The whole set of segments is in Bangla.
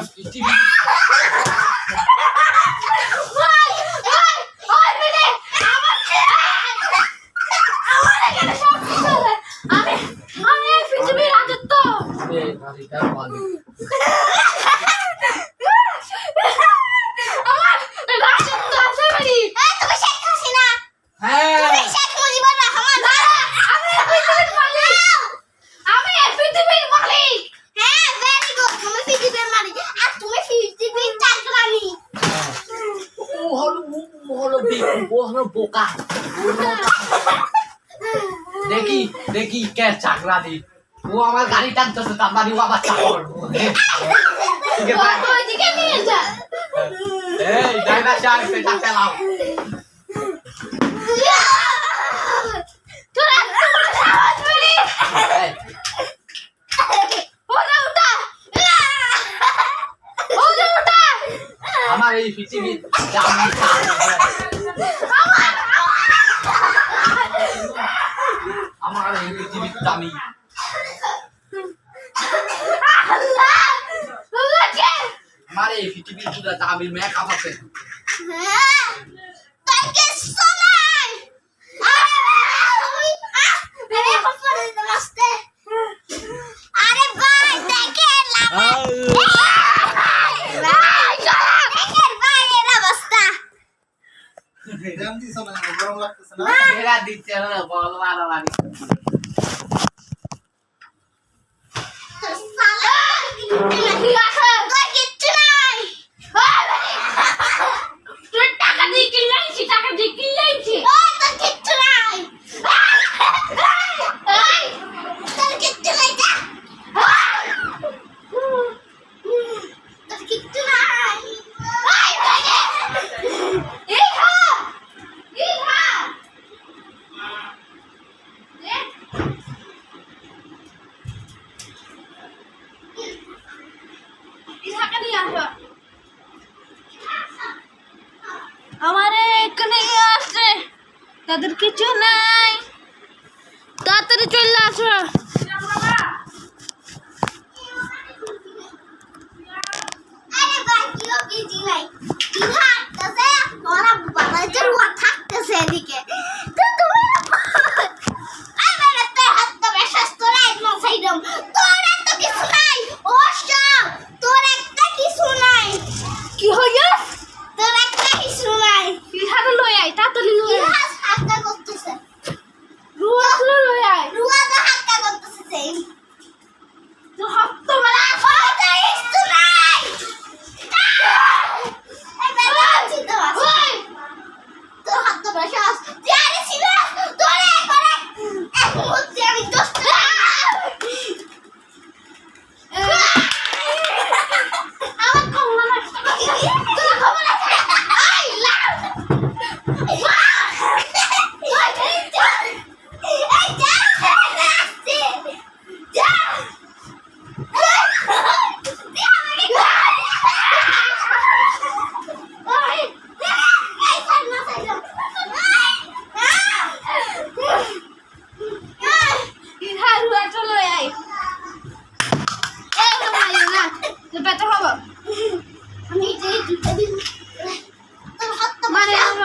পৃথিবী বোকা দেখি দেখি কে চাকরা দি ও আমার গাড়ি টানতেছে তার বাড়ি ও আবার চাকর এই ড্রাইভার সাহেব পেটা চালাও আমার এই পৃথিবী আমার এই পৃথিবীর দামি আমার এই পৃথিবীর পুরো দামি মেকআপ আছে দিচ্ছে বল মারামারি আমারে এখানে আসছে তাদের কিছু নাই তাড়াতাড়ি চলে আসো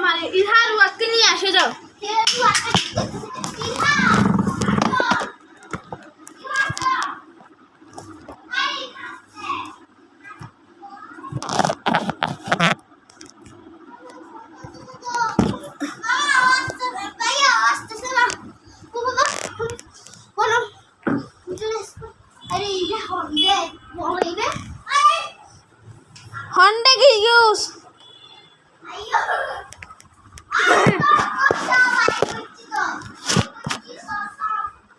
মানে ইহার ওয়াকে নিয়ে আসে যাও Honda ki use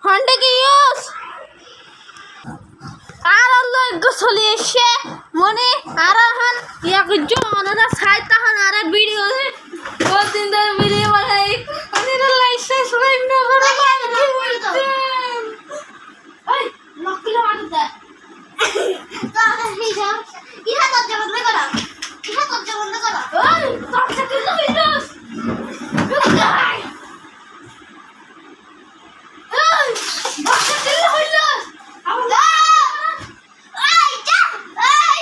Honda ki use আর আল্লাহ গছলি এসে মনে আর হান এক জন না সাইতা হান আর ভিডিও বহুত দিন ধরে ভিডিও বানাই আমি লাইক সাবস্ক্রাইব না করে এই নকল মারতে তো আমি যাও ইহা তো জমা করা ইহা তো জমা করা ওই তোর সাথে তো ভিডিওস বাচ্চা দিলে হইলো আই যা আই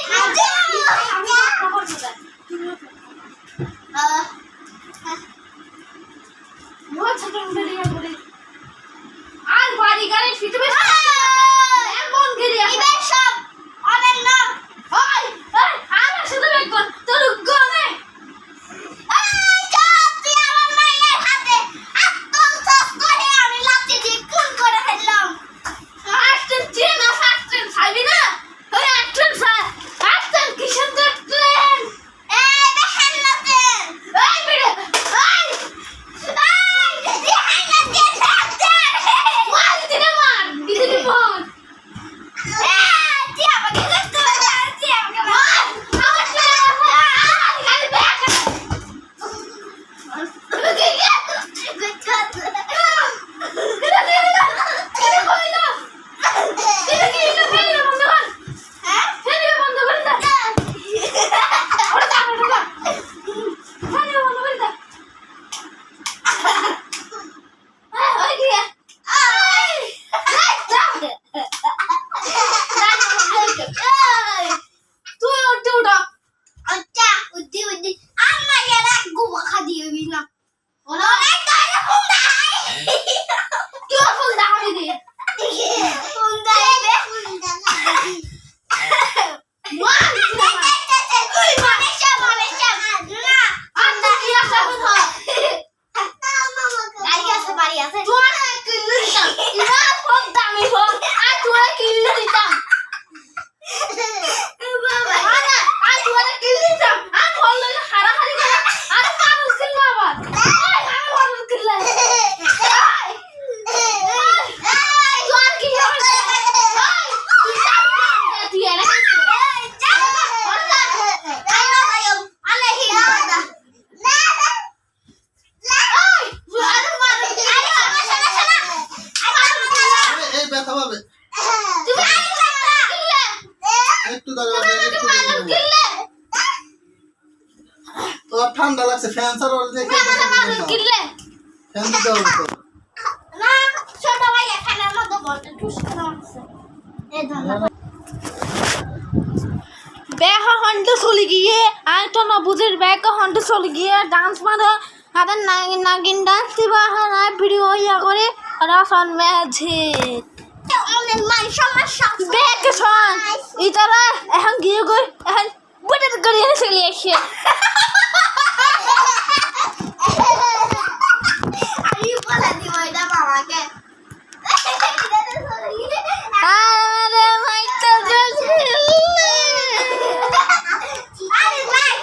ঠান্ডা লাগছে ফ্যান ছাড়া ওর যে কিনলে ফ্যান দিতে হবে তো না ছোট ভাই এখানে মতো বলতে টুসকে আছে এই ধন্যবাদ বেহা হন্ডে চলে গিয়ে আই তো না বুঝির বেহা হন্ডে চলে গিয়ে ডান্স মারো আদার নাগিন ডান্স দিবা আর ভিডিও ইয়া করে রাসন ম্যাজিক অনেক মান সমস্যা বেহা শোন ইতারা এখন গিয়ে গই এখন বুটের গড়িয়ে চলে আসে আমি বলে দিব এটা বাবাকে আরে মাইটা জলদি আরে ভাই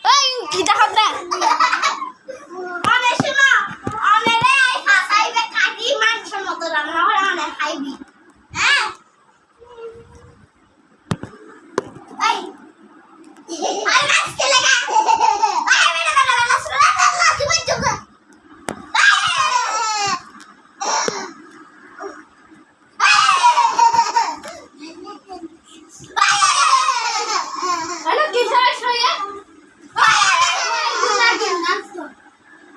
এই কি দেখাত না আরে শোনো আরে আই ফাসাইবে কাটি মাংসের মতো রান্না করে আনে খাইবি হ্যাঁ এই আরে আজকে লাগা আরে মেরে কথা বলা শুনে আল্লাহ তুমি চুপ Ano kisah saya? Lagi nas.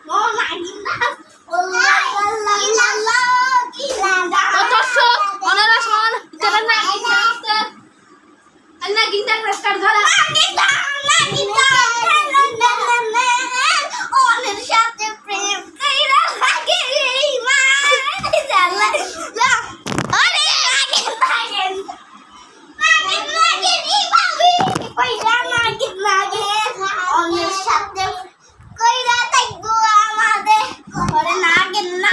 Oh lagi nas. Totoso, onera son, jalan lagi nas. Ana gintar restart dhala. Gintar. Oner সাথে প্রেম কইরা লাগে ইমান জালা। আরে লাগে কইরা লাগে অনেক সাথে কইরা থাকবো আমাদের ঘরে লাগে না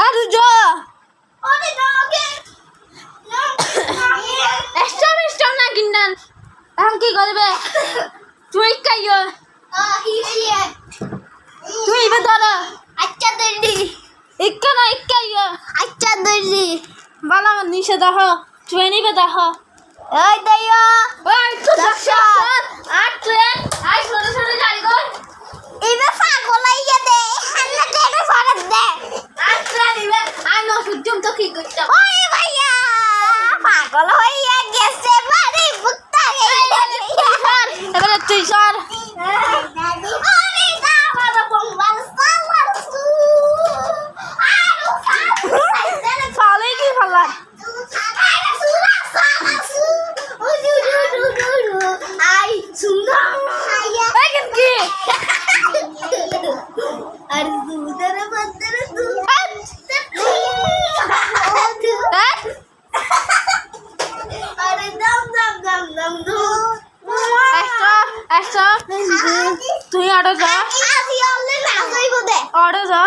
আরে যা ওরে লাগে স্টপ না গিন্দান এখন কি করবে তুই কাইও তুই ইবে ধর আচ্ছা দর্দি ইক্কা না ইক্কাইও আচ্ছা দর্দি বালা নিচে দেখ তুই নিবে দেখ ওই দেইও ওই তো দর্শক আর ট্রেন আই ছোট ছোট গাড়ি কর ইবে পাগল হইয়া দে হান্না টেনে ফারাত দে আর ট্রেন ইবে আই ন সুজুম তো কি করছ ওই ভাইয়া পাগল হইয়া গেছে বাড়ি বুকটা এবারে তুই সর আরে দাও বম্বাল সালার সু ফালে কি ফালা আই সুন্দর এখন কি আর দুধের বদর আরে দম তুই আড়ো যা অড়ে যা